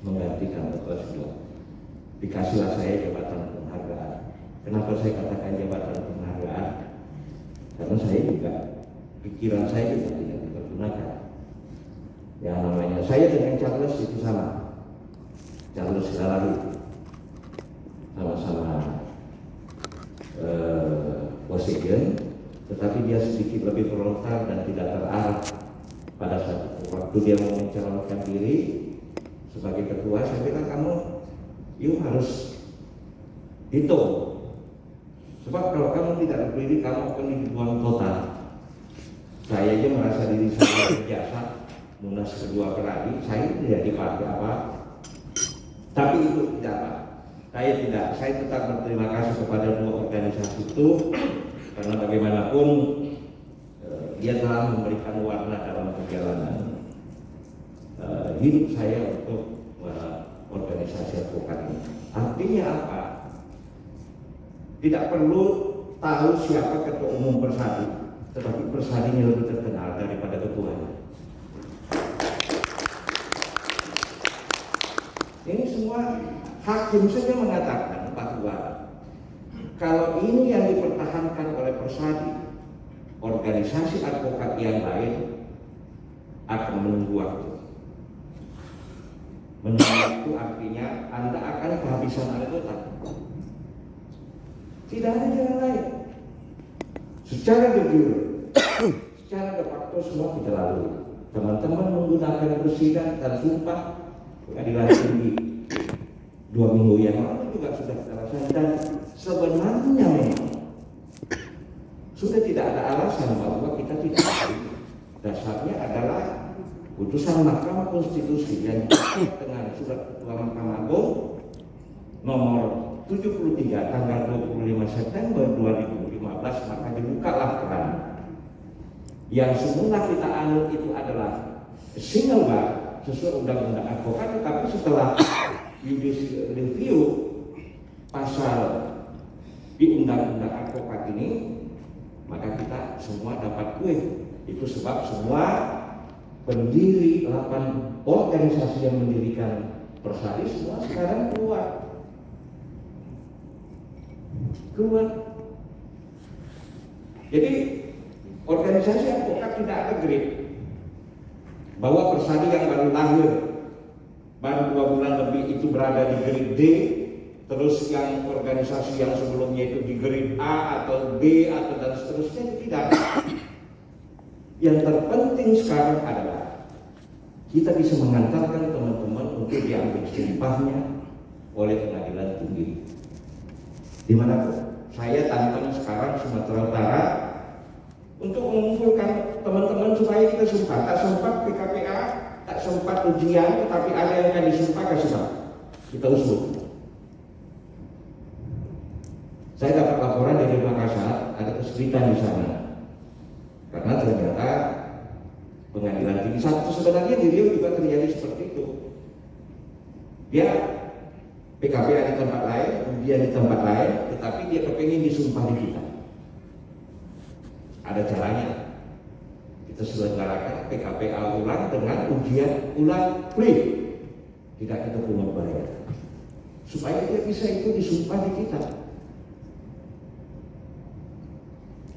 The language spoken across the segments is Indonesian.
menggantikan Ketua Sidang. Dikasihlah saya jabatan penghargaan. Kenapa saya katakan jabatan penghargaan? Karena saya juga, pikiran saya juga tidak dipergunakan. Yang namanya saya dengan Charles itu sama. Charles Galari sama-sama Washington, tetapi dia sedikit lebih frontal dan tidak terarah. Pada saat waktu dia mau mencalonkan diri sebagai ketua, saya bilang kamu harus hitung, sebab kalau kamu tidak berdiri kamu akan dibuang total. Saya aja merasa diri saya berjasa, Munas kedua kali saya tidak dipakai apa, tapi itu tidak apa. Saya tetap berterima kasih kepada dua organisasi itu, karena bagaimanapun dia telah memberikan warna dalam perjalanan hidup saya untuk organisasi advokat ini. Artinya apa? Tidak perlu tahu siapa ketua umum Persadi, tetapi Persadinya lebih terkenal daripada ketuanya. Ini semua hakim saja mengatakan bahwa kalau ini yang dipertahankan oleh Persadi, organisasi advokat yang lain akan menunggu waktu. Menunggu waktu artinya Anda akan kehabisan anggota. Tidak ada jalan lain. Secara de jure, secara de facto semua kita lalui. Teman-teman menggunakan persidangan dan sumpah pengadilan tinggi 2 minggu yang lalu juga sudah kita laksanakan, dan sebenarnya memang sudah tidak ada alasan bahwa kita tidak hadir. Dasarnya adalah putusan Mahkamah Konstitusi yang dengan surat Ketua Mahkamah Agung nomor 73 tanggal 25 September 2015, maka dibukalah keran. Yang semula kita anut itu adalah single bar sesuai undang-undang advokat, tetapi setelah judicial review pasal di undang-undang advokat ini, maka kita semua dapat kue. Itu sebab semua pendiri 8 organisasi yang mendirikan Persadi semua sekarang keluar. Jadi organisasi advokat tidak ada grade. Bahwa Persadi yang baru lahir, baru 2 bulan lebih itu berada di grade D, terus yang organisasi yang sebelumnya itu di grade A atau B atau dan seterusnya, tidak. Yang terpenting sekarang adalah kita bisa mengantarkan teman-teman untuk diambil sumpahnya oleh pengadilan tinggi. Dimanapun saya tantang sekarang Sumatera Utara untuk mengumpulkan teman-teman supaya kita sumpah. Tak sempat PKPA, tak sempat ujian, tetapi ada yang akan disumpah, kasih tahu. Kita usul. Saya dapat laporan dari Makassar, ada kesulitan di sana. Karena ternyata pengadilan tinggi satu sebenarnya di Riau juga terjadi seperti itu. Dia PKPA di tempat lain, ujian di tempat lain, tetapi dia kepingin disumpah di kita. Ada caranya. Kita selenggarakan PKPA ulang dengan ujian ulang free, tidak kita pungut bayar, supaya dia bisa itu disumpah di kita.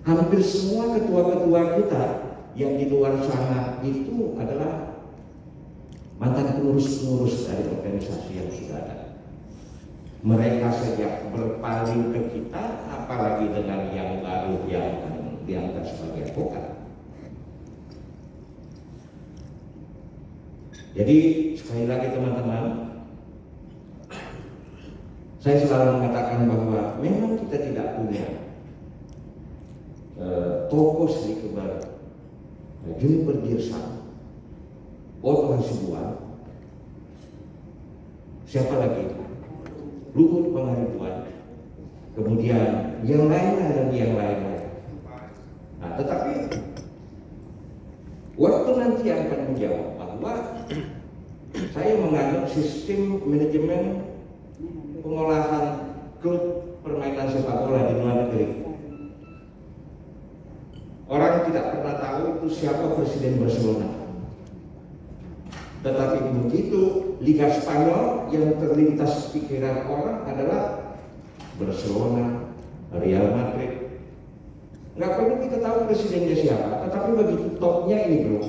Hampir semua ketua-ketua kita yang di luar sana itu adalah mantan pengurus-pengurus dari organisasi yang sudah ada. Mereka sejak berpaling ke kita, apalagi dengan yang baru yang diangkat sebagai advokat. Jadi sekali lagi teman-teman, saya selalu mengatakan bahwa memang kita tidak punya tokoh selebar Juniper Girsang, Otto Hasibuan, siapa lagi? Luhut Pangaribuan, kemudian yang lain dan yang lain-lain. Nah, tetapi waktu nanti akan menjawab bahwa saya menganut sistem manajemen pengolahan klub permainan sepak bola di luar negeri. Orang tidak pernah tahu itu siapa presiden Barcelona. Tetapi begitu 5 Liga Spanyol yang terlintas pikiran orang adalah Barcelona, Real Madrid. Nggak perlu kita tahu presidennya siapa, tetapi begitu topnya ini bro.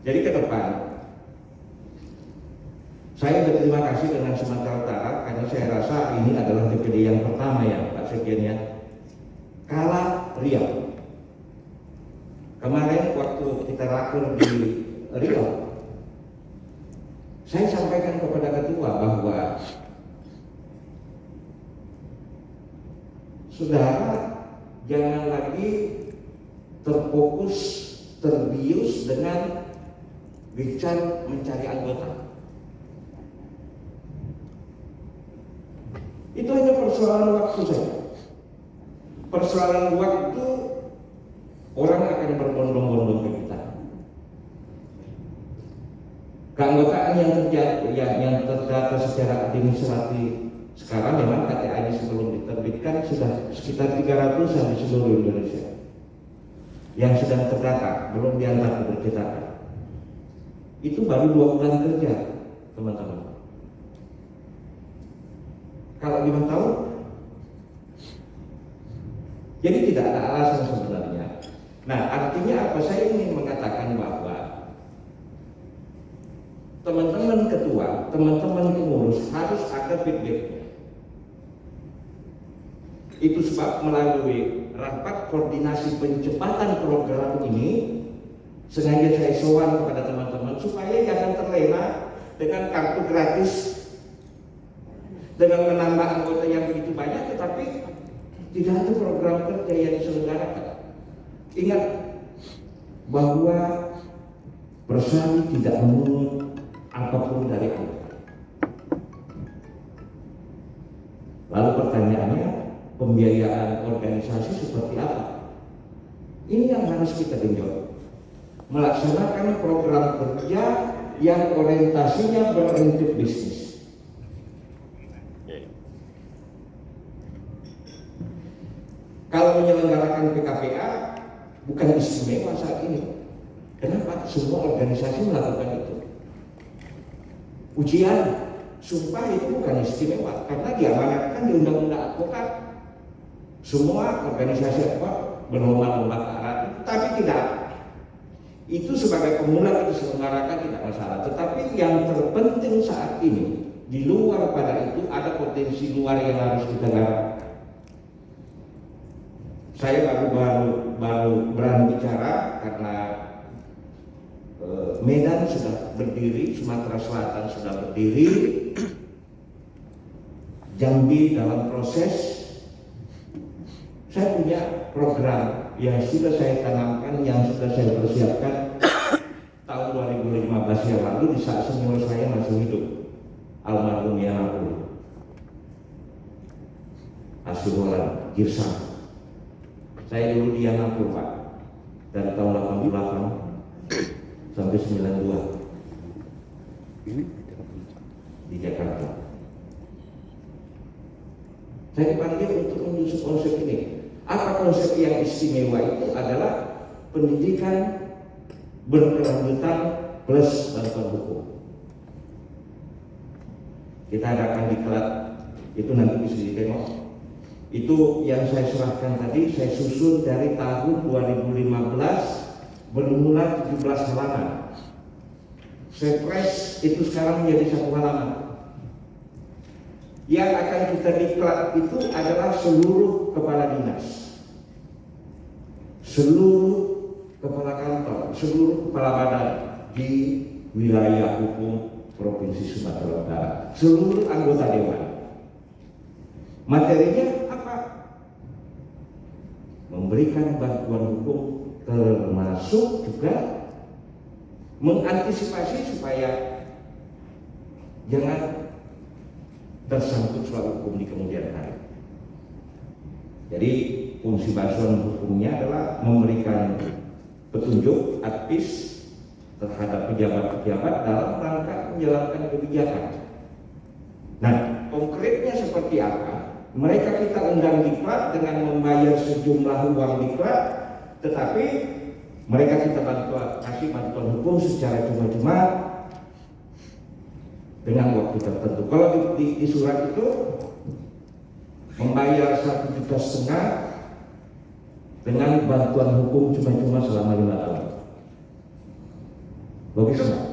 Jadi ke depan, saya berterima kasih dengan Sumatera Utara karena saya rasa ini adalah DPD yang pertama ya Pak Sekjen ya, kalah Riau. Kemarin waktu kita raker di Riau, saya sampaikan kepada ketua bahwa saudara jangan lagi terfokus, terbius dengan bicara mencari anggota. Itu hanya persoalan waktu saja. Persoalan waktu orang akan berbondong-bondong ke kita. Keanggotaan yang terjadi, yang terdata secara administratif sekarang memang KTA-nya sebelum diterbitkan sudah sekitar 300-an di seluruh Indonesia yang sedang terdata, belum diantar ke percetakan. Itu baru 2 bulan kerja, teman-teman. Kalau 5 tahun, jadi tidak ada alasan sebenarnya. Nah, artinya apa? Saya ingin mengatakan bahwa teman-teman ketua, teman-teman pengurus harus ada feedback. Itu sebab melalui rapat koordinasi pencepatan program ini sengaja saya sowan kepada teman-teman supaya jangan terlena dengan kartu gratis, dengan menambah anggota yang begitu banyak tetapi tidak ada program kerja yang diselenggarakan. Ingat bahwa Bersani tidak menurut apapun dari anggota. Lalu pertanyaannya, pembiayaan organisasi seperti apa? Ini yang harus kita genjot. Melaksanakan program kerja yang orientasinya berbentuk bisnis. Kalau menyelenggarakan PKPA bukan istimewa saat ini. Kenapa? Semua organisasi melakukan itu. Ujian, sumpah itu bukan istimewa karena diamanatkan di Undang-Undang Advokat. Semua organisasi apa berlomba-lomba ke arah itu, tapi tidak. Itu sebagai pemula kita selenggarakan tidak masalah. Tetapi yang terpenting saat ini di luar pada itu ada potensi luar yang harus kita garap. Saya baru berani bicara karena Medan sudah berdiri, Sumatera Selatan sudah berdiri, Jambi dalam proses. Saya punya program yang sudah saya tanamkan, yang sudah saya persiapkan tahun 2015 yang lalu di saat senior saya masih hidup, almarhum Yanapur Asuholan Girsang. Saya dulu di Yanapur Pak, dari tahun 88 sampai 92 di Jakarta. Saya dipanggil untuk menyusun konsep ini. Apa konsep yang istimewa itu adalah pendidikan berkelanjutan plus bantuan hukum. Kita adakan diklat itu nanti bisa ditengok. Itu yang saya serahkan tadi, saya susun dari tahun 2015 bermula 17 halaman. Saya press itu sekarang menjadi 1 halaman. Yang akan kita diklat itu adalah seluruh kepala dinas, seluruh kepala kantor, seluruh kepala badan di wilayah hukum Provinsi Sumatera Utara, seluruh anggota dewan. Materinya apa? Memberikan bantuan hukum, termasuk juga mengantisipasi supaya jangan tersangkut soal hukum di kemudian hari. Jadi fungsi bantuan hukumnya adalah memberikan petunjuk, advis terhadap pejabat-pejabat dalam rangka menjalankan kebijakan. Nah, konkretnya seperti apa? Mereka kita undang diklat dengan membayar sejumlah uang diklat, tetapi mereka kita kasih bantuan hukum secara cuma-cuma dengan waktu tertentu. Kalau di surat itu membayar 1,5 juta dengan bantuan hukum cuma-cuma selama 5 tahun. Bagus nggak?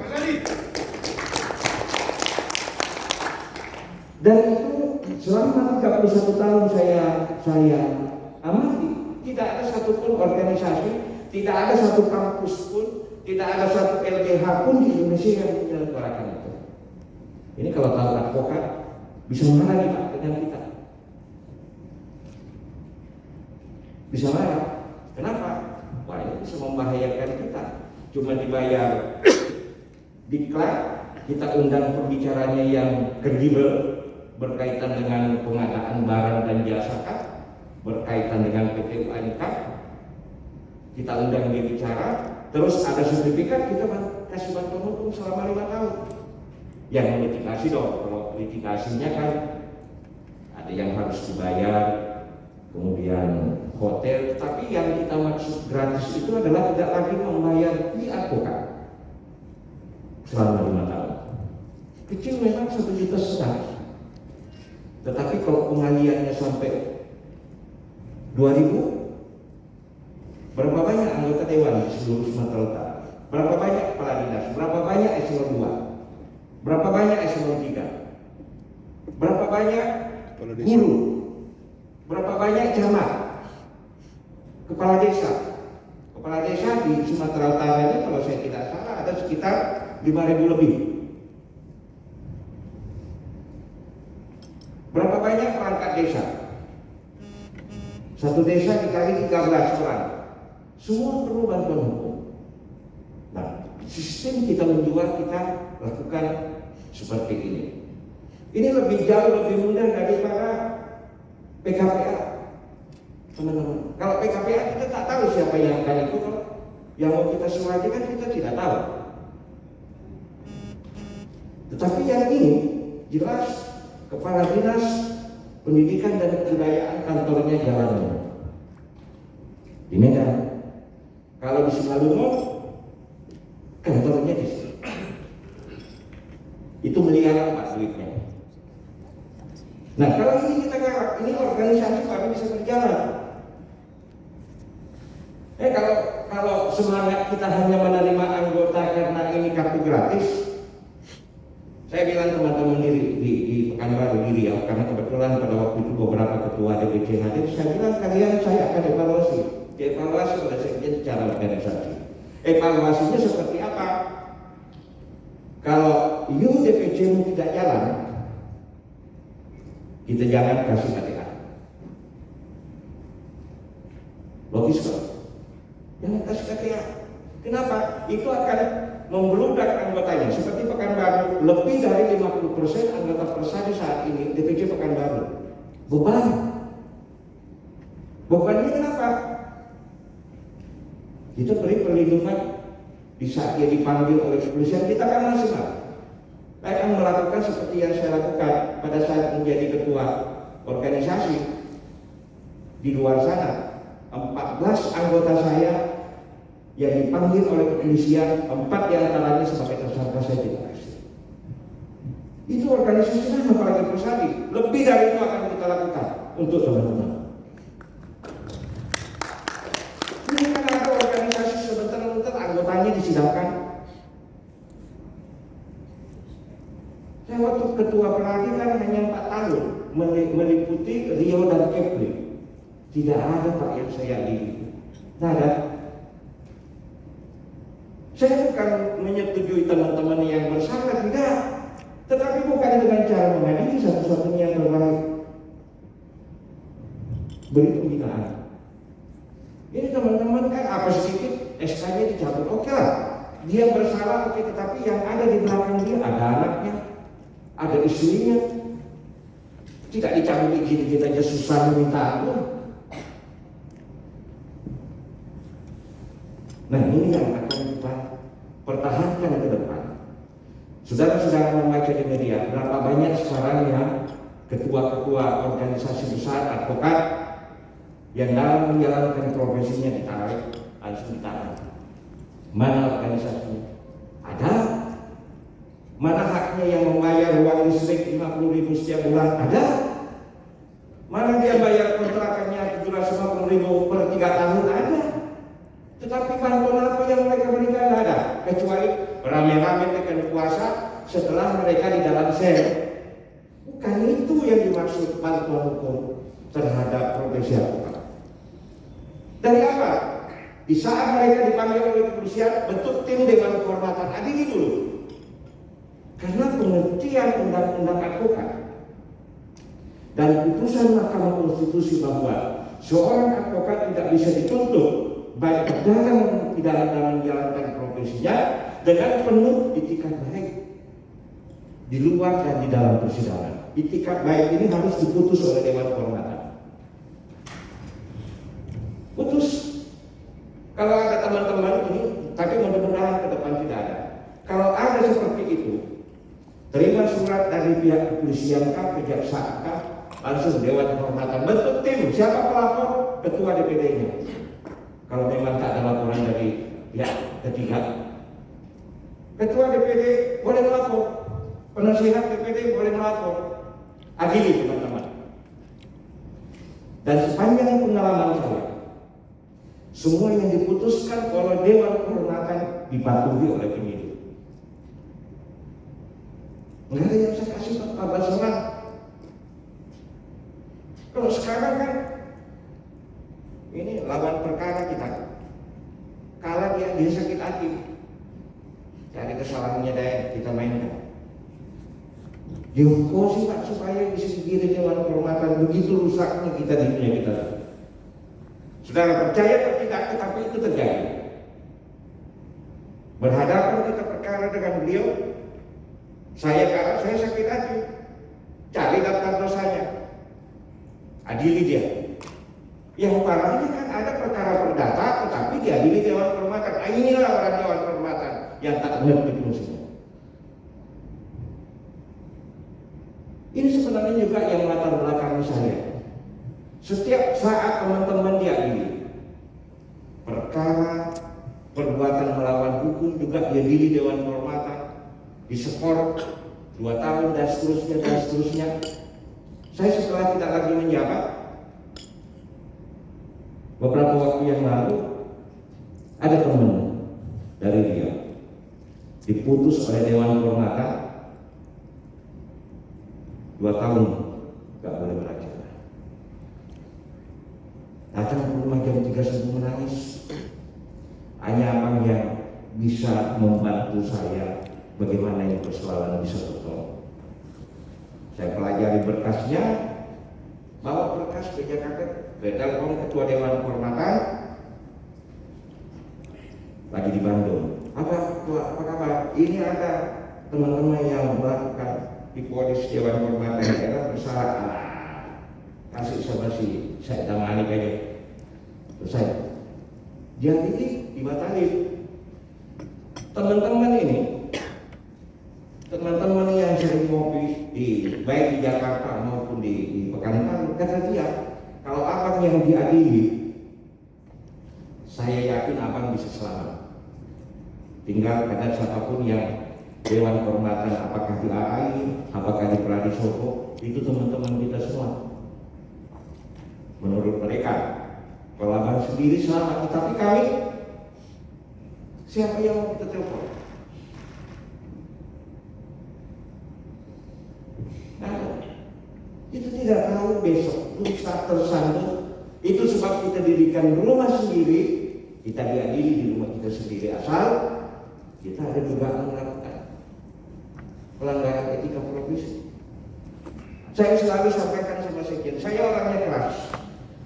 Dan itu selama 31 tahun saya amati, tidak ada satupun organisasi, tidak ada satu kampus pun, tidak ada satu LBH pun di Indonesia yang menyelenggarakan itu. Ini kalau tahu advokat bisa marah nih Pak dengan kita. Bisa marah. Kenapa? Wah, ini bisa membahayakan kita. Cuma dibayar diklat, kita undang pembicaranya yang kredibel berkaitan dengan pengadaan barang dan jasa, berkaitan dengan PT UNK, kita undang dia bicara, terus ada sertifikat, kita kasih bantuan hukum selama 5 tahun. Yang litigasi dong, kalau litigasinya kan ada yang harus dibayar, kemudian hotel, tapi yang kita maksud gratis itu adalah tidak lagi membayar fee advokat selama 5 tahun. Kecil memang 1,5 juta, tetapi kalau pengaliannya sampai 2.000, berapa banyak anggota dewan di seluruh Sumatera Utara? Berapa banyak kepala dinas? Berapa banyak eselon 2? Berapa banyak eselon 3? Berapa banyak guru? Berapa banyak camat? Kepala desa? Kepala desa di Sumatera Utara ini kalau saya tidak salah ada sekitar 5.000 lebih. Berapa banyak perangkat desa? Satu desa dikali 13 orang. Semua perlu bantuan hukum. Nah, sistem kita menjual, kita lakukan seperti ini. Ini lebih jauh lebih mudah daripada PKPA, teman-teman. Kalau PKPA kita tak tahu siapa yang akan ikut, yang mau kita suarakan kan kita tidak tahu. Tetapi yang ini jelas kepala dinas pendidikan dan kebudayaan kantornya jalan di Medan. Kalau di Simalungun kantornya di sini. Itu miliaran Pak duitnya. Nah, kalau ini kita garap, ini organisasi baru bisa berjalan. Kalau semangat kita hanya menerima anggota karena ini kartu gratis, saya bilang teman-teman di Pekanbaru di Riau, karena kebetulan pada waktu itu beberapa ketua DPC hadir, saya bilang kalian saya akan evaluasi oleh sekjen secara organisasi. Evaluasinya seperti apa? Kalau DPC tidak jalan, kita jangan kasih KTA. Logis kan? Jangan kasih KTA. Kenapa? Itu akan membludak anggotanya. Seperti Pekanbaru, lebih dari 50% anggota Persadi saat ini DPC Pekanbaru. Bebannya kenapa? Kita beri perlindungan di saat dia dipanggil oleh kepolisian, kita akan maksimal. Saya akan melakukan seperti yang saya lakukan pada saat menjadi ketua organisasi di luar sana. 14 anggota saya yang dipanggil oleh kepolisian, 4 diantaranya sebagai tersangka, saya tidak kasih. Itu organisasi kan apalagi Persadi. Lebih dari itu akan kita lakukan untuk teman-teman. Ini kan ada organisasi sebentar-bentar anggotanya disidangkan. Saya waktu ketua Peradi kan hanya 4 tahun meliputi Rio dan Kepri. Tidak ada Pak yang saya ini. Tidak ada. Saya bukan menyetujui teman-teman yang bersalah, tidak. Tetapi bukan dengan cara mengadili, satu-satunya yang terbaik. Beri pembinaan. Ini teman-teman kan apa sedikit SK-nya dicabut, oke lah. Dia bersalah, oke, tetapi yang ada di belakang dia ada anaknya, ada istrinya. Tidak dicabut izin, kita aja susah meminta ampun. Nah, ini yang akan kita pertahankan ke depan. Saudara-saudara membaca di media, berapa banyak sekarang yang ketua-ketua organisasi besar advokat yang dalam menjalankan profesinya ditarik, langsung ditarik. Mana organisasinya? Ada. Mana haknya yang membayar uang listrik 50.000 setiap bulan? Ada. Mana dia bayar kontrakannya 750.000 per 3 tahun? Ada. Tetapi bantuan apa yang mereka berikan? Ada. Kecuali rame-rame tekan puasa setelah mereka di dalam sel. Bukan itu yang dimaksud bantuan hukum terhadap profesi advokat. Dari apa? Di saat mereka dipanggil oleh kepolisian, bentuk tim Dewan Kehormatan. Adili dulu. Karena pengertian undang-undang advokat dan putusan Mahkamah Konstitusi bahwa seorang advokat tidak bisa dituntut baik dalam maupun tidak dalam menjalankan profesinya dengan penuh itikat baik di luar dan di dalam persidangan. Itikat baik ini harus diputus oleh Dewan Kehormatan. Putus. Kalau ada teman-teman ini, tapi mudah-mudahan ke depan tidak ada. Kalau ada seperti itu, terima surat dari pihak kepolisian kah, kejaksaan kah, langsung Dewan Kehormatan bentuk tim. Siapa pelapor? Ketua DPD-nya. Kalau memang tak ada laporan dari pihak ketiga, Ketua DPD boleh melapor, penasihat DPD boleh melapor. Adili teman-teman. Dan sepanjang pengalaman saya, semua yang diputuskan oleh Dewan Kehormatan dipatuhi oleh penyidik. Nggak ada yang saya kasih 14 orang. Kalau sekarang kan ini lawan perkara kita, kalah dia sakit hati, cari kesalahannya deh kita mainkan. Dihukum sih Pak supaya bisa digiring Dewan Kehormatan. Begitu rusaknya kita di dunia kita. Saudara percaya atau tidak, tetapi itu terjadi. Berhadapan kita perkara dengan beliau, saya kalah, saya sakit hati. Cari daftar dosanya, adili dia. Yang parahnya kan ada perkara perdata, tetapi diadili Dewan Kehormatan. Inilah orang Dewan Kehormatan yang tak mengerti fungsinya. Ini sebenarnya juga yang latar belakang saya. Setiap saat teman-teman diadili, perkara perbuatan melawan hukum juga diadili Dewan Kehormatan, diskor 2 tahun dan seterusnya. Saya setelah tidak lagi menjabat, beberapa waktu yang lalu ada teman dari dia diputus oleh Dewan Kehormatan 2 tahun gak boleh belajar. Datang ke rumah jam 3 subuh menangis. Hanya abang yang bisa membantu saya bagaimana yang persoalan bisa tertolong. Saya pelajari berkasnya, bawa berkas ke Jakarta, ke telepon Ketua Dewan Kehormatan, lagi di Bandung. Apa kabar? Ini ada teman-teman yang melakukan di Polres Dewan Kehormatan daerah bersalah. Kasih sama si saya tangani kayaknya. Terus saya dia ini dibatalin. Teman-teman yang sering ngopi baik di Jakarta maupun di Pekanbaru kata dia, kalau abang yang diadili, saya yakin abang bisa selamat. Tinggal ada siapapun yang Dewan Kehormatan, apakah di AI, apakah di Pradisoko, itu teman-teman kita semua. Menurut mereka, kalau abang sendiri selamat, tetapi kami, siapa yang mau kita telepon? Nah, itu tidak tahu besok, lusa tersandung. Itu sebab kita dirikan rumah sendiri, kita diadili di rumah kita sendiri, asal kita ada dugaan melakukan pelanggaran etika profesi. Saya selalu sampaikan sama sekjen, saya orangnya keras,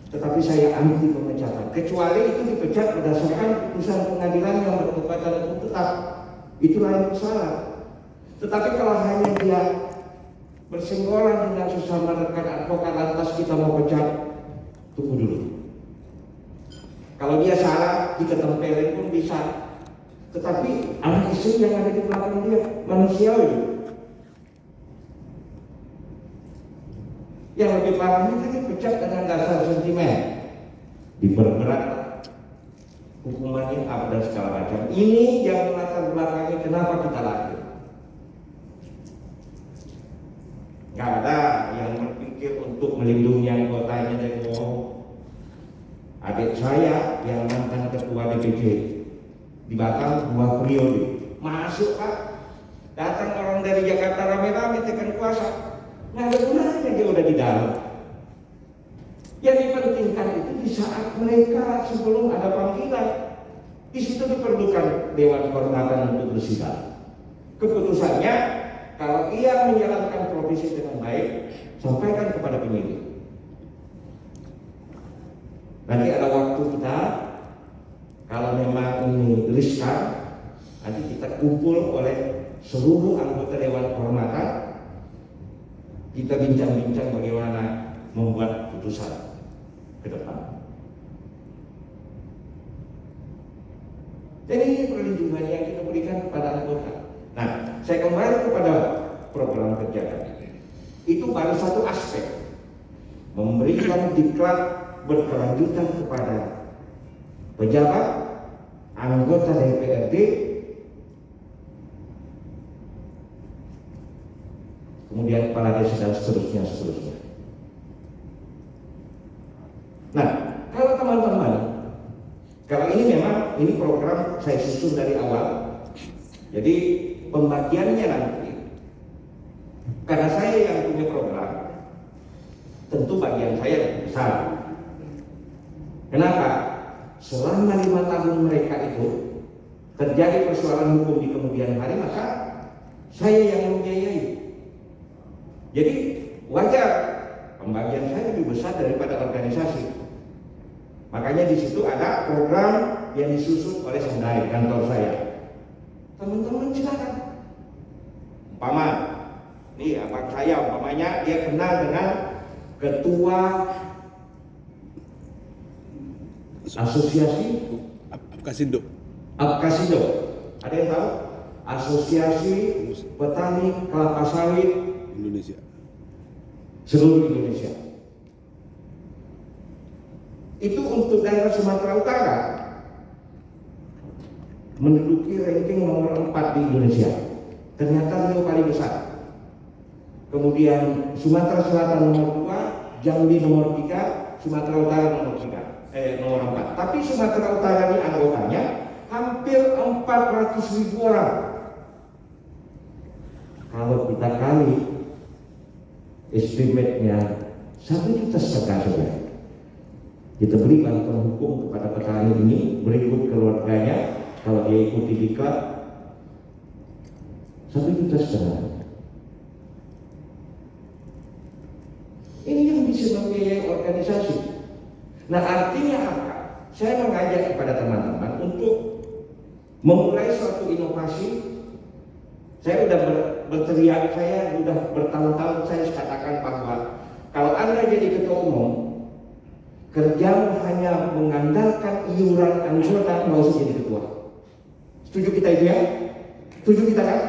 tetapi saya anti pemecatan. Kecuali itu dipecat berdasarkan putusan pengadilan yang berkekuatan hukum tetap, itulah yang salah. Tetapi kalau hanya dia bersenggolan dengan sesama rekan advokat lantas kita mau pecat, tunggu dulu. Kalau dia salah, kita tempelin pun bisa. Tetapi anak istri yang ada di belakang dia manusiawi. Yang lebih parahnya tadi pecat dengan dasar sentimen, diperberat hukumannya apa dan segala macam. Ini yang melatar belakangnya kenapa kita lahir. Batam 2 periode. Masuk Pak, datang orang dari Jakarta rame-rame tekan kuasa, nggak ada gunanya dia udah di dalam. Yang dipentingkan itu di saat mereka sebelum ada panggilan, di situ diperlukan Dewan Kehormatan untuk bersidang. Keputusannya, kalau ia menjalankan profesi dengan baik, sampaikan kepada penyidik. Nanti ada waktu kita, kalau memang ini riskan, nanti kita kumpul oleh seluruh anggota Dewan Kehormatan, kita bincang-bincang bagaimana membuat putusan ke depan. Jadi ini perlindungan yang kita berikan kepada anggota. Nah, saya kembali kepada program kerja kami. Itu baru satu aspek, memberikan diklat berkelanjutan kepada pejabat, anggota DPRD, kemudian kepala desa dan seterusnya. Nah, kalau teman-teman, kalau ini memang ini program saya susun dari awal, jadi pembagiannya nanti, karena saya yang punya program, tentu bagian saya lebih besar. Kenapa? Selama 5 tahun mereka itu terjadi persoalan hukum di kemudian hari, maka saya yang membiayai. Jadi wajar pembagian saya lebih besar daripada organisasi. Makanya di situ ada program yang disusun oleh Sendai, kantor saya. Teman-teman silakan. Umpama, nih abang saya umpamanya dia kenal dengan ketua asosiasi Apkasindo. Ada yang tahu? Asosiasi Petani Kelapa Sawit Indonesia. Seluruh Indonesia. Itu untuk daerah Sumatera Utara menduduki ranking nomor 4 di Indonesia. Ternyata Riau paling besar. Kemudian Sumatera Selatan nomor 2, Jambi nomor 3, Sumatera Utara nomor 4. Tapi Sumatera Utara ini anggotanya hampir 400.000 orang. Kalau kita kali estimate-nya 1,5 juta saja. Kita beri bantuan hukum kepada petani ini berikut keluarganya, kalau dia ikuti diklat 1,5 juta. Ini yang bisa membiayai organisasi. Nah, artinya apa? Saya mengajak kepada teman-teman untuk memulai suatu inovasi. Saya sudah berteriak, saya sudah bertahun-tahun saya katakan bahwa kalau Anda jadi ketua umum, kerjamu hanya mengandalkan iuran anggota, nggak usah jadi ketua. Setuju kita itu ya? Setuju kita kan?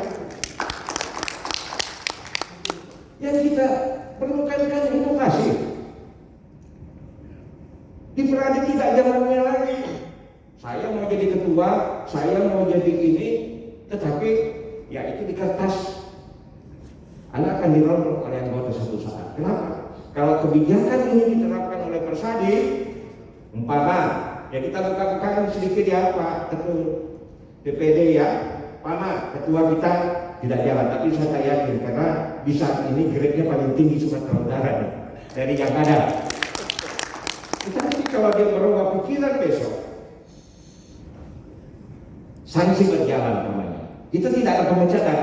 Yang kita perlukan kan inovasi. Diperhati tidak zamannya lagi. Saya mau jadi ketua, saya mau jadi ini, tetapi ya itu di kertas. Anda akan dirongrong oleh anggota satu saat. Kenapa? Kalau kebijakan ini diterapkan oleh Persadi, umpama, ya kita buka-bukaan sedikit ya Pak Ketua DPD ya, umpama ketua kita tidak jalan, tapi saya yakin karena di saat ini grade-nya paling tinggi Sumatera Utara nih, dari yang ada. Tetapi kalau dia berubah pikiran besok, sanksi berjalan namanya. Itu tidak ada pemecatan,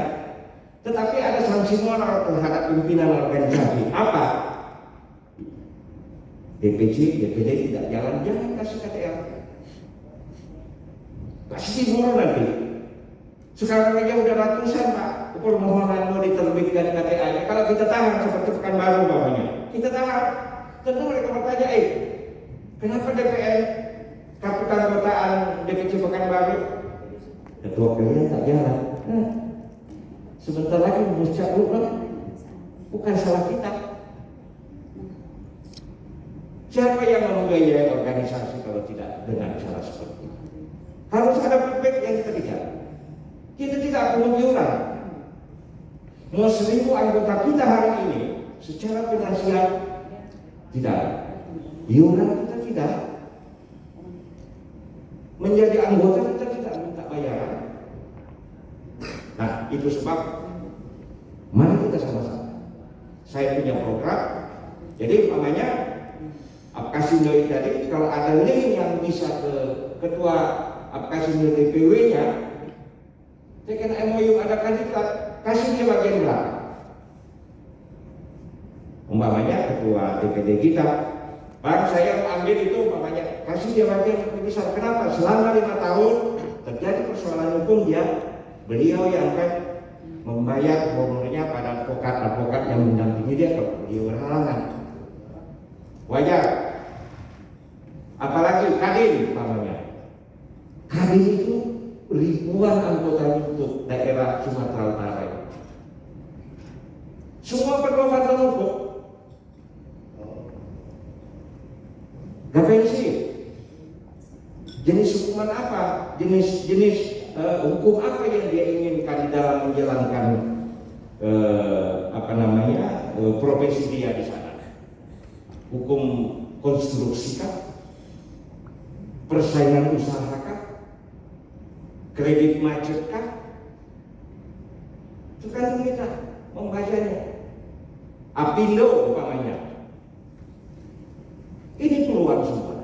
tetapi ada sanksi moral terhadap pimpinan organisasi. Apa? DPD tidak jalan, jangan kasih KTL. Pasti murah nanti. Sekarang aja udah ratusan Pak permohonan mau diterbitkan KTA. Kalau kita tahan seperti Pekanbaru bawahnya, kita tahan. Tentu mereka bertanya, kenapa DPR kartu keanggotaan DPC Pekanbaru ketua kalian tak jalan? Sebentar lagi musyawarah kan? Bukan salah kita. Siapa yang membiayai organisasi kalau tidak dengan cara seperti itu? Harus ada feedback yang kita kejar. Kita tidak perlu iuran. Mau 1.000 anggota kita hari ini secara finansial tidak. Iuran kita tidak. Menjadi anggota kita tidak minta bayaran. Nah, itu sebab mari kita sama-sama. Saya punya program. Jadi umpamanya Apkasindo tadi, kalau ada link yang bisa ke ketua Apkasindo DPW-nya, saya kena MOU ada kandidat, kasih dia bagian belakang. Umpamanya ketua DPD kita, Bang, saya ambil itu umpamanya, kasih dia bagian besar. Kenapa? Selama 5 tahun terjadi persoalan hukum, beliau yang akan membayar honornya pada advokat yang mendampingi dia kalau beliau berhalangan. Wajar. Apalagi Kadin umpamanya. Kadin itu ribuan anggota untuk daerah Sumatera Utara. Semua perlu bantuan hukum. Gak pensi. Jenis hukuman apa? Jenis hukum apa yang dia inginkan di dalam menjalankan profesi dia di sana? Hukum konstruksi kah? Persaingan usaha kah? Kredit macet kah? Itu kan kita membacanya. Apindo umpamanya. Ini peluang semua.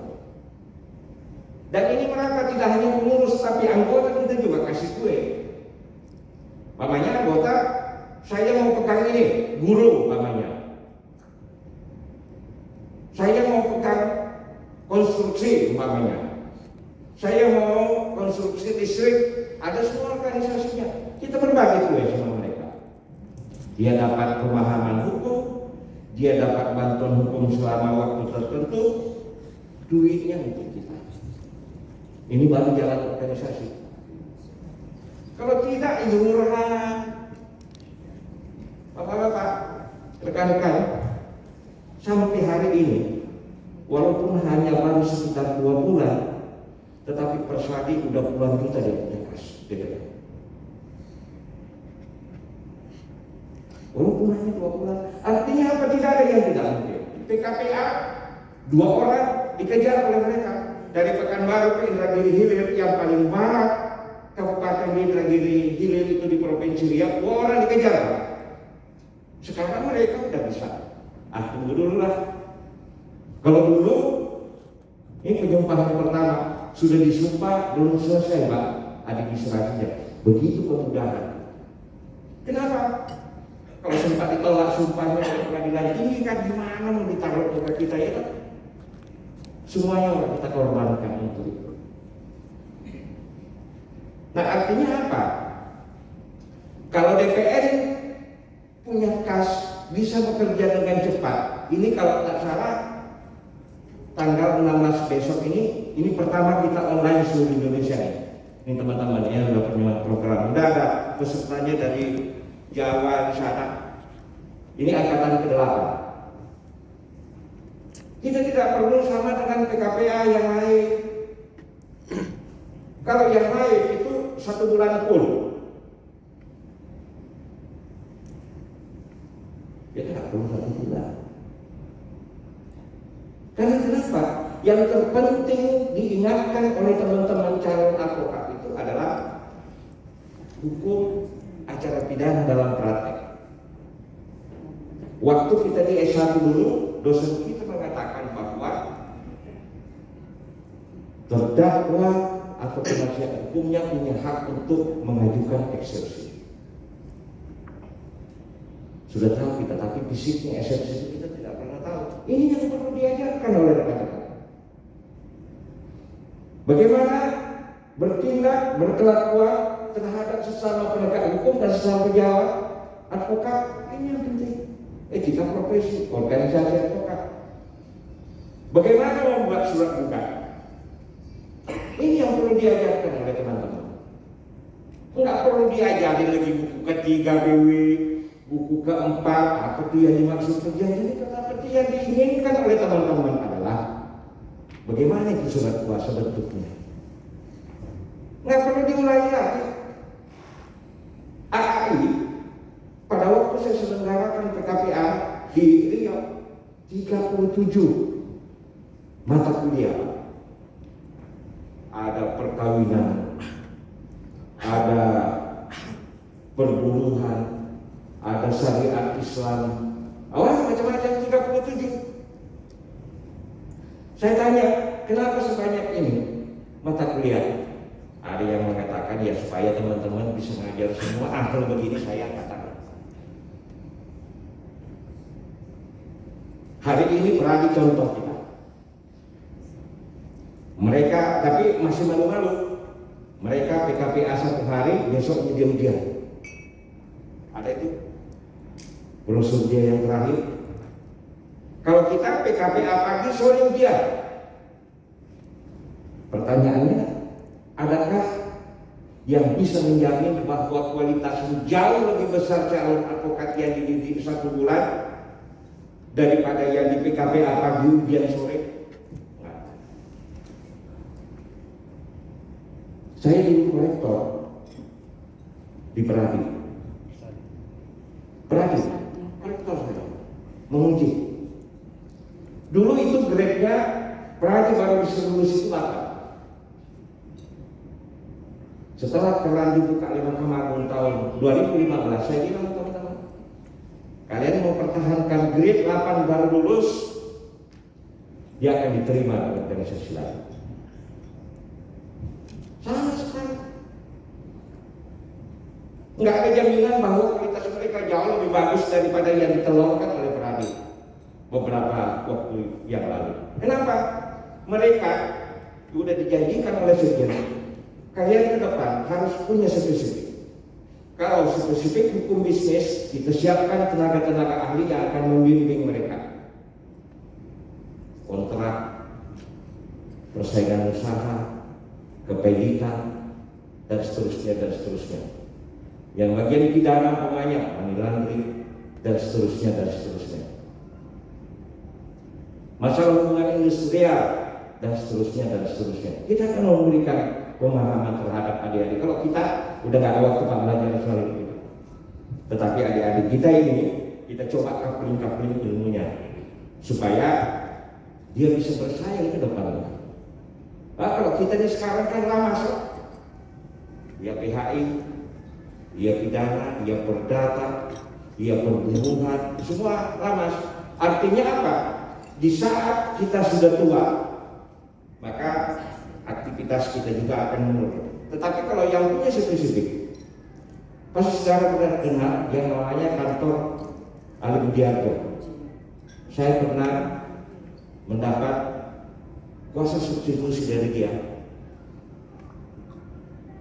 Dan ini mereka tidak hanya pengurus, tapi anggota kita juga kasih kue. Umpamanya anggota, saya mau pegang ini, guru umpamanya. Saya mau pegang konstruksi umpamanya. Saya mau konstruksi listrik, ada semua organisasinya. Kita berbagi kue sama mereka. Dia dapat pemahaman hukum, dia dapat bantuan hukum selama waktu tertentu, duitnya untuk kita. Ini baru jalan organisasi. Kalau tidak, ini murahan. Bapak-bapak, rekan-rekan, sampai hari ini, walaupun hanya baru sekitar 2 bulan, tetapi Persadi udah puluhan juta dia punya kas. Walaupun hanya 2 bulan, artinya apa? Tidak ada yang tidak mungkin. PKPA 2 orang dikejar oleh mereka. Dari Pekanbaru ke Indragiri Hilir yang paling barat, Kabupaten Indragiri Hilir itu di Provinsi Riau, 2 orang dikejar. Sekarang mereka udah bisa. Tunggu dulu lah. Kalau dulu ini penyumpahan pertama sudah disumpah belum selesai, Pak, administrasinya. Begitu kemudahan. Kenapa? Kalau sempat ditolak sumpahnya oleh pengadilan tinggi kan gimana mau ditaruh muka kita ya kan? Semuanya orang kita korbankan untuk itu. Nah, artinya apa? Kalau DPR punya kas bisa bekerja dengan cepat. Ini kalau tak salah tanggal 16 besok ini pertama kita online seluruh Indonesia nih. Ini teman-teman yang sudah punya program, udah ada pesertanya dari Jawa di sana. Ini angkatan ke-8. Kita tidak perlu sama dengan PKPA yang lain. Kalau yang lain itu 1 bulan full. Ya tidak perlu 1 bulan. Karena kenapa? Yang terpenting diingatkan oleh teman-teman calon advokat itu adalah hukum acara pidana dalam praktek. Waktu kita di S1 dulu, dosen kita mengatakan bahwa terdakwa atau penasihat hukumnya punya hak untuk mengajukan eksepsi. Sudah tahu kita, tapi fisiknya eksepsi itu kita tidak pernah tahu. Ini yang perlu diajarkan oleh rekan-rekan. Bagaimana bertindak, berkelakuan terhadap sesama penegak hukum dan sesama pejabat advokat, ini yang penting. Kita profesi, organisasi advokat. Bagaimana membuat surat gugatan? Ini yang perlu diajarkan oleh teman-teman. Enggak perlu diajarin lagi buku ketiga BW, buku keempat, apa itu yang dimaksud perjanjian. Tetapi yang diinginkan oleh teman-teman adalah bagaimana itu surat kuasa bentuknya. Nggak perlu diulangi lagi. AAI pada waktu saya selenggarakan PKPA di Riau 37 mata kuliah. Ada perkawinan, perburuhan, ada syariat Islam, macam-macam 37. Saya tanya, kenapa sebanyak ini mata kuliah? Ada yang mengatakan ya supaya teman-teman bisa mengajar semua. Kalau begini saya katakan. Hari ini Peradi contoh kita. Mereka tapi masih malu-malu. Mereka PKPA 1 hari, besok diam-diam. Ada itu brosur dia yang terakhir. Kalau kita PKPA pagi, sore ujian. Pertanyaannya, adakah yang bisa menjamin bahwa kualitasnya jauh lebih besar calon advokat yang dididik 1 bulan daripada yang di PKPA pagi, ujian sore? Nah. Saya dulu korektor di Peradi. Korektor saya menguji. Dulu itu grade-nya Peradi baru bisa lulus itu 8. Setelah keran dibuka oleh Mahkamah Agung tahun 2015, saya bilang teman-teman, kalian mau pertahankan grade 8 baru lulus, dia akan diterima di organisasi lain. Sama sekali. Nggak ada jaminan bahwa kualitas mereka jauh lebih bagus daripada yang ditelurkan oleh Peradi beberapa waktu yang lalu. Kenapa? Mereka sudah dijanjikan oleh sekjen, kalian ke depan harus punya spesifik. Kalau spesifik hukum bisnis, kita siapkan tenaga-tenaga ahli yang akan membimbing mereka. Kontrak, persaingan usaha, kepeditan, dan seterusnya. Yang bagian pidana namanya money laundering, dan seterusnya. Masalah hubungan industrial, dan seterusnya. Kita akan memberikan pemahaman terhadap adik-adik. Kalau kita udah nggak ada waktu belajar soal itu, tetapi adik-adik kita ini kita coba coupling ilmunya supaya dia bisa bersaing ke depannya. Kalau kita di sekarang kan lama dia PHI, dia pidana, dia perdata, dia perburuhan, semua lama. Artinya apa? Di saat kita sudah tua, maka aktivitas kita juga akan menurun. Tetapi kalau yang punya spesifik, pasti saudara pernah dengar yang namanya kantor Ali Budiarto. Saya pernah mendapat kuasa substitusi dari dia.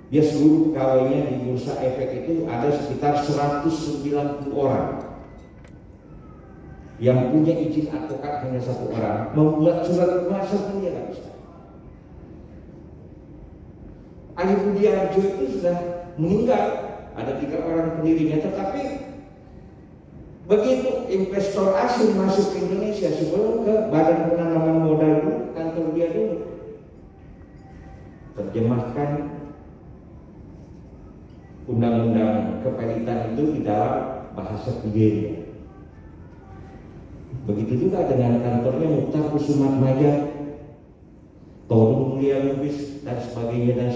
Dia seluruh pegawainya di Bursa Efek itu ada sekitar 190 orang. Yang punya izin advokat hanya 1 orang. Membuat surat kuasa pun dia nggak bisa. Ali Budiarjo itu sudah meninggal, ada 3 orang pendirinya, tetapi begitu investor asing masuk ke Indonesia sebelum ke Badan Penanaman Modal dulu, kantor dia dulu terjemahkan undang-undang kepelitan itu di dalam bahasa Nigeria. Begitu juga dengan kantornya Mukhtar Kusumatmaja, Todung Mulia Lubis, dan sebagainya.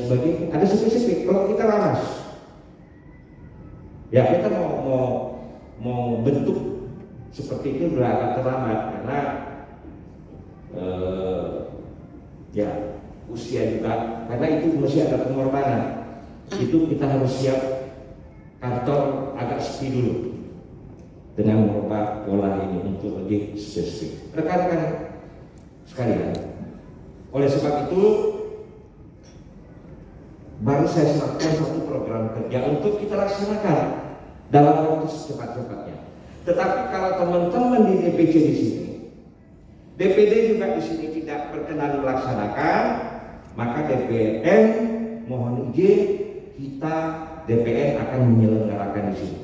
Ada spesifik. Kalau kita laras, ya kita mau bentuk seperti itu sudah agak terlambat karena ya usia juga. Karena itu masih ada pengorbanan. Itu kita harus siap kantor agak sepi dulu dengan merubah pola ini untuk lebih spesifik. Rekan-rekan sekalian, oleh sebab itu baru saya serahkan 1 program kerja untuk kita laksanakan dalam waktu secepat-cepatnya. Tetapi kalau teman-teman di DPC di sini, DPD juga di sini tidak berkenan melaksanakan, maka DPN mohon izin kita DPN akan menyelenggarakan di sini.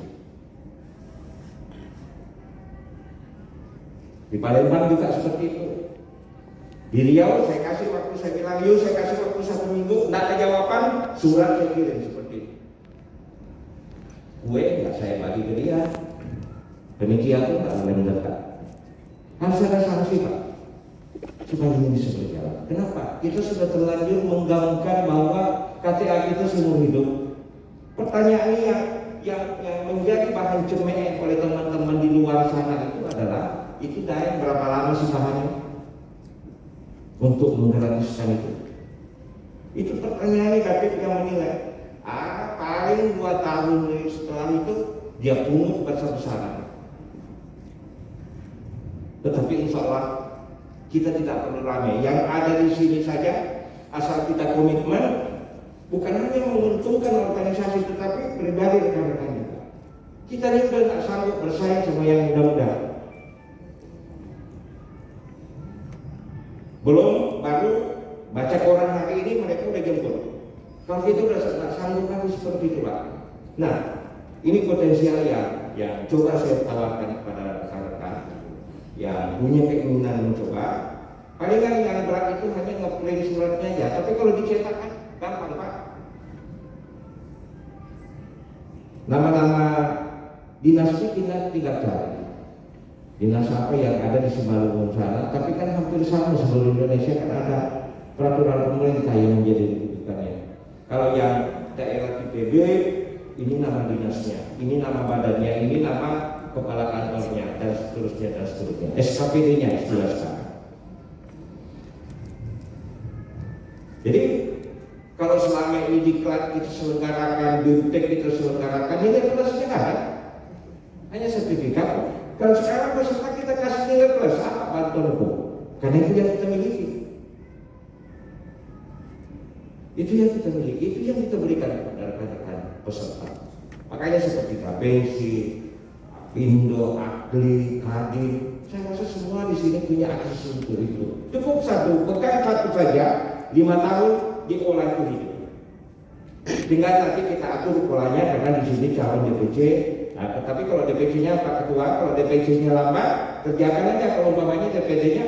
Di Palembang juga seperti itu. Di Riau saya kasih waktu, saya bilang yuk saya kasih waktu 1 minggu, tidak ada jawaban, surat saya kirim seperti itu. Kue nggak saya bagi ke dia, demikian pun nggak boleh mendekat. Harus ada sanksi Pak, supaya ini bisa berjalan. Kenapa? Kita sudah terlanjur menggaungkan bahwa KTA kita seumur hidup. Pertanyaannya yang menjadi bahan cemeh oleh teman-teman di luar sana itu adalah itu Daeng berapa lama sih tahannya untuk menggratiskan itu? Itu pertanyaannya KPK yang menilai. Paling 2 tahun setelah itu dia pungut besar-besaran. Tetapi insya Allah kita tidak perlu ramai. Yang ada di sini saja asal kita komitmen, bukan hanya menguntungkan organisasi tetapi pribadi rekan-rekan kita. Kita ini sudah tak sanggup bersaing sama yang muda-muda. Belum baru baca koran hari ini mereka udah jemput. Kalau itu udah tak sanggup lagi seperti itu Pak. Nah, ini potensial yang coba saya tawarkan kepada rekan-rekan yang punya keinginan mencoba. Palingan yang berat itu hanya nge-print suratnya aja, tapi kalau dicetak kan gampang Pak. Nama-nama dinasnya kita tinggal cari. Dinas apa yang ada di Simalungun sana, tapi kan hampir sama seluruh Indonesia kan ada peraturan pemerintah yang menjadi rujukannya. Kalau yang daerah IPB, ini nama dinasnya, ini nama badannya, ini nama kepala kantornya, dan seterusnya. SKPD-nya istilah sekarang. Jadi kalau selama ini diklat kita selenggarakan, BIMTEK kita selenggarakan, ini adalah sejarah, hanya sertifikat. Kalau sekarang peserta kita kasih nilai plus, apa bantuan hukum? Karena itu yang kita miliki. Itu yang kita miliki, itu yang kita berikan kepada rekan-rekan peserta. Makanya seperti KPC, Apindo, Agli, Kadin, saya rasa semua di sini punya akses untuk itu. Cukup bekal satu saja, 5 tahun diolah itu hidup. Tinggal nanti kita atur polanya karena di sini calon DPC. Nah, tetapi kalau DPC-nya Pak Ketua, kalau DPC-nya lambat, kerjakan aja kalau umpamanya DPD-nya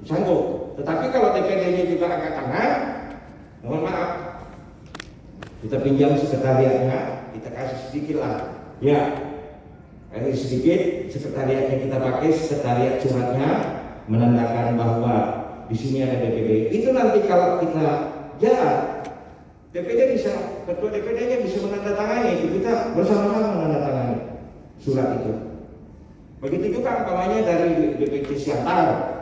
sanggup. Tetapi kalau DPD-nya juga angkat tangan, mohon maaf, kita pinjam sekretariatnya, kita kasih sedikit lah. Ya, kasih sedikit, sekretariatnya kita pakai, sekretariat suratnya menandakan bahwa di sini ada DPD. Itu nanti kalau kita jalan, DPD bisa, ketua DPD-nya bisa menandatangani itu, kita bersama-sama menandatangani surat itu. Begitu juga umpamanya dari DPC Siantar,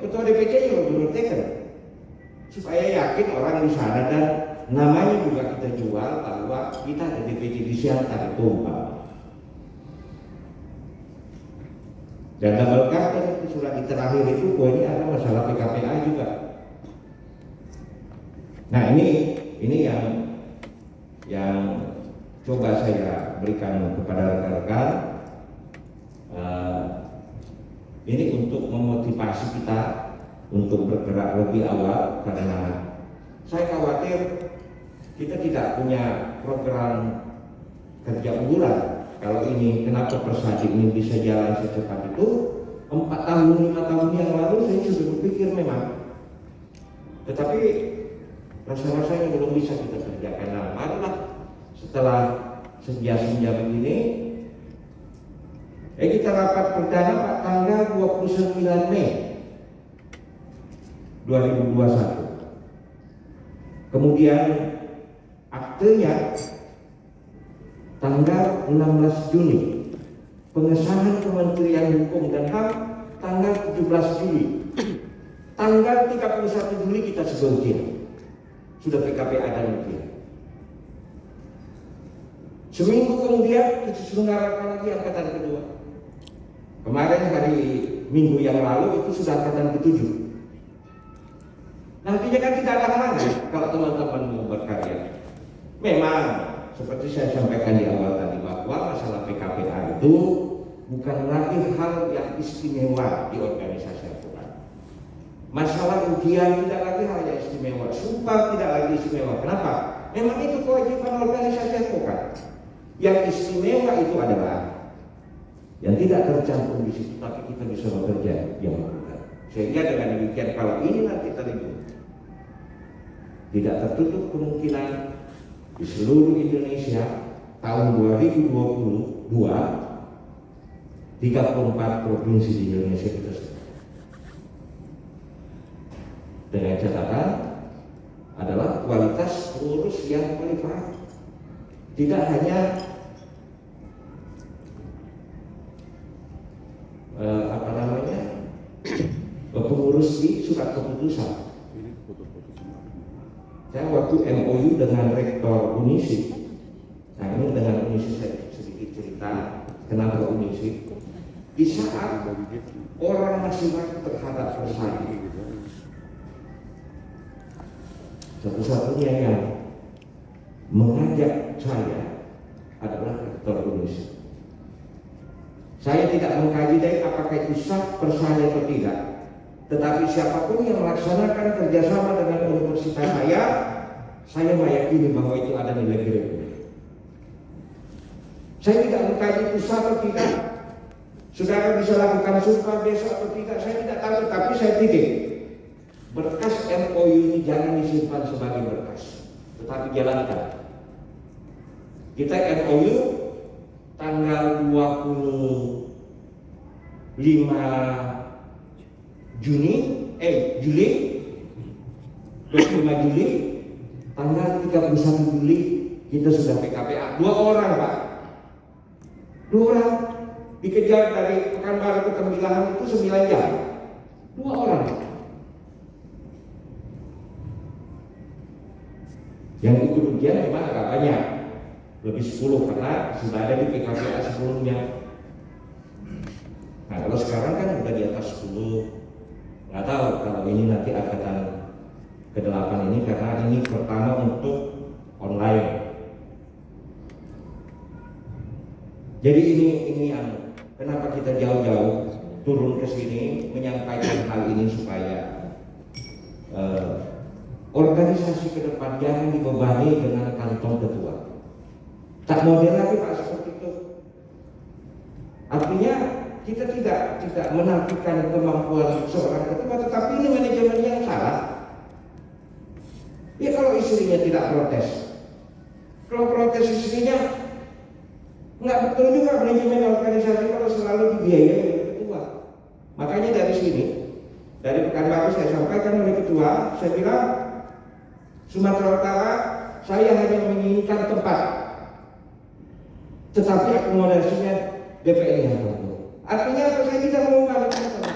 ketua DPC-nya benar teken, supaya yakin orang di sana dan namanya juga kita jual bahwa kita ada DPC di Siantar itu umpamanya. Dan double card itu surat di terakhir itu poinnya ada masalah PKPA juga. Nah ini yang coba saya berikan kepada rekan-rekan. Ini untuk memotivasi kita untuk bergerak lebih awal karena saya khawatir kita tidak punya program kerja unggulan. Kalau ini kenapa Persadi ini bisa jalan secepat itu 4 tahun 5 tahun yang lalu saya sudah berpikir memang, tetapi rasa-rasanya belum bisa kita kerjakan. Nah, barulah setelah senja-senja begini kita rapat perdana Pak tanggal 29 Mei 2021. Kemudian aktenya tanggal 16 Juni, pengesahan Kementerian Hukum dan HAM tanggal 17 Juli, tanggal 31 Juli kita sebagian sudah PKPA dan ujian. Seminggu kemudian kita selenggarakan lagi angkatan kedua. Kemarin hari Minggu yang lalu itu sudah angkatan ke-7. Nantinya kan tidak ada halangan kalau teman-teman mau berkarya. Memang seperti saya sampaikan di awal tadi bahwa masalah PKPA itu bukan lagi hal yang istimewa di organisasi advokat. Masalah ujian tidak lagi hal yang istimewa, sumpah tidak lagi istimewa. Kenapa? Memang itu kewajiban organisasi advokat. Yang istimewa itu adalah yang tidak tercantum di situ, tapi kita bisa bekerja yang benar. Sehingga dengan demikian kalau ini nanti terlibat, tidak tertutup kemungkinan di seluruh Indonesia tahun 2022 34 provinsi di Indonesia kita sudah. Dengan catatan adalah kualitas pengurus yang kualifikasi. tidak hanya pengurus di surat keputusan. Saya waktu MOU dengan rektor Unisi, nah ini dengan Unisi saya sedikit cerita kenapa Unisi. Di saat orang masih ragu terhadap Persadi, satu-satunya yang mengajak saya adalah rektor Unisi. Saya tidak mengkaji dari apakah itu sah Persadi atau tidak. Tetapi siapapun yang melaksanakan kerjasama dengan universitas saya meyakini bahwa itu ada nilai kritis. Saya tidak mengkaji itu sah atau tidak. Saudara bisa lakukan sumpah besok atau tidak, saya tidak tahu, tapi saya titip. Berkas MOU ini jangan disimpan sebagai berkas, tetapi jalankan. Kita MOU tanggal 25 Juli 25 Juli, tanggal 31 Juli kita sudah PKPA. 2 orang Pak, 2 orang dikejar dari Pekanbaru ke Tembilahan itu 9 jam. 2 orang. Yang ikut ujian memang agak banyak, lebih 10 karena sudah ada di PKPA sebelumnya. Nah kalau sekarang kan udah di atas 10. Nggak tahu kalau ini nanti angkatan ke-8 ini, karena ini pertama untuk online. Jadi ini yang kenapa kita jauh-jauh turun ke sini menyampaikan hal ini supaya organisasi ke depan jangan dibebani dengan kantong ketua. Tak model lagi Pak seperti itu. Artinya kita tidak menafikan kemampuan seorang ketua, tetapi ini manajemen yang salah. Ya kalau istrinya tidak protes, kalau protes istrinya nggak betul juga manajemen organisasi kalau selalu dibiayai oleh ketua. Makanya dari sini, dari Pekanbaru saya sampaikan oleh ketua, saya bilang Sumatera Utara saya hanya menginginkan tempat, tetapi akomodasinya DPR yang bagus. Artinya apa? Saya tidak mau membalikan tempat.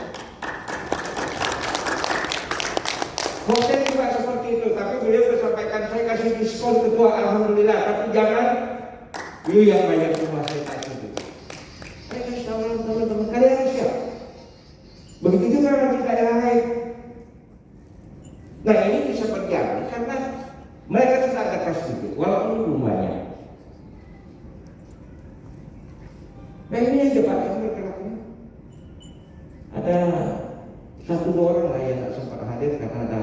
Hotel juga seperti itu, tapi beliau sampaikan saya kasih diskon ketua, alhamdulillah, tapi jangan you yang bayar semua, saya tak itu. Saya kasih tahu teman-teman kalian harus siap. Begitu juga nanti daerah lain. Nah ini bisa berjalan karena mereka sudah ada sedikit, walaupun belum banyak. Nah ini yang debatnya bergeraknya. Ada 1-2 orang lah yang tak sempat hadir karena ada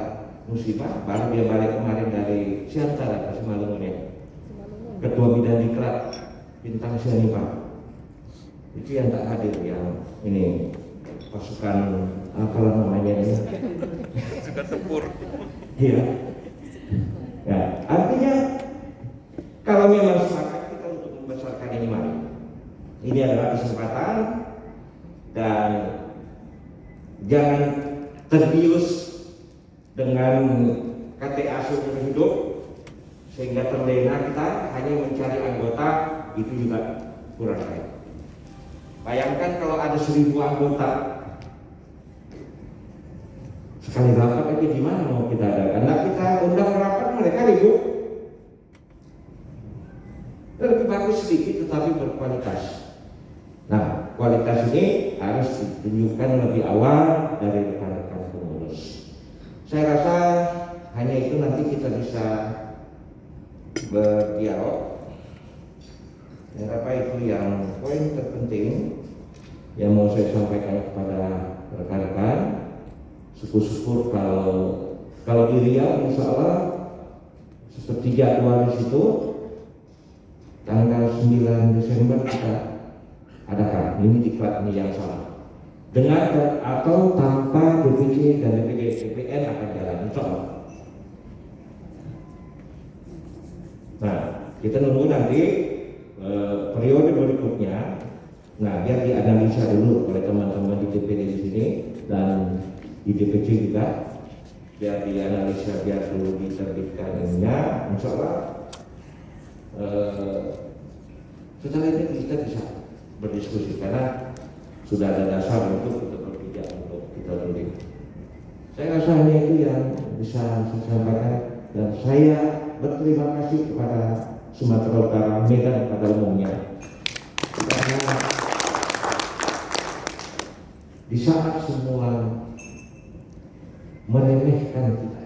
musibah. Baru dia balik kemarin dari Siantara ke Simalungun ya. Ketua Bidang Diklat Bintang Sianipar. Itu yang tak hadir, yang ini pasukan apa namanya ini? Pasukan tempur. Iya. Ya, artinya kalau memang sepakat kita untuk membesarkan ini mari. Ini adalah kesempatan dan jangan terbius dengan KTA seumur hidup sehingga terlena kita hanya mencari anggota, itu juga kurang baik. Bayangkan kalau ada 1000 anggota, sekali rapat aja gimana mau kita adakan? Nah kita undang rapat mereka ribut. Lebih bagus sedikit tetapi berkualitas. Nah, kualitas ini harus ditunjukkan lebih awal dari rekan-rekan pengurus. Saya rasa hanya itu nanti kita bisa berdialog. Saya rasa itu yang poin terpenting yang mau saya sampaikan kepada rekan-rekan. Syukur-syukur kalau di Riau insya Allah seperti jadwal di situ tanggal 9 Desember kita adakan. Ini diklat ini yang salah. Dengan atau tanpa DPC dan DPN akan jalan insya Allah. Nah, kita nunggu nanti periode berikutnya. Nah, biar dianalisa dulu oleh teman-teman di DPD di sini dan di DPC juga, biar dianalisa, biar dulu diterbitkan ininya, insya Allah secara ini kita bisa berdiskusi karena sudah ada dasar untuk kita berpijak untuk kita lebih. Saya rasa hanya itu yang bisa saya sampaikan dan saya berterima kasih kepada Sumatera Utara, Medan pada umumnya karena di saat semua meremehkan kita,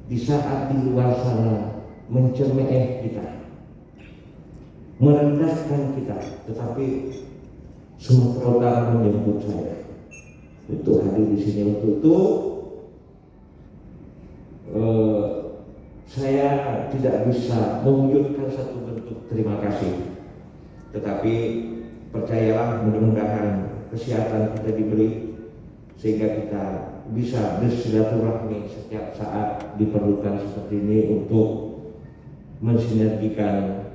di saat di luar sana mencemooh kita, merendahkan kita, tetapi Sumatera Utara menyebut saya untuk hadir di sini. Untuk itu saya tidak bisa mewujudkan satu bentuk terima kasih, tetapi percayalah, mudah-mudahan kesehatan kita diberi sehingga kita bisa bersilaturahmi setiap saat diperlukan seperti ini untuk mensinergikan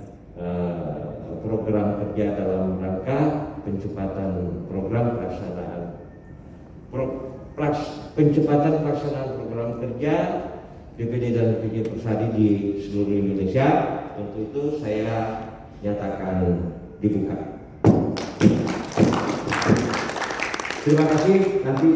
program kerja dalam rangka pencepatan program pelaksanaan program kerja DPD dan DPD Persadi di seluruh Indonesia. Untuk itu saya nyatakan dibuka. Terima kasih. Nanti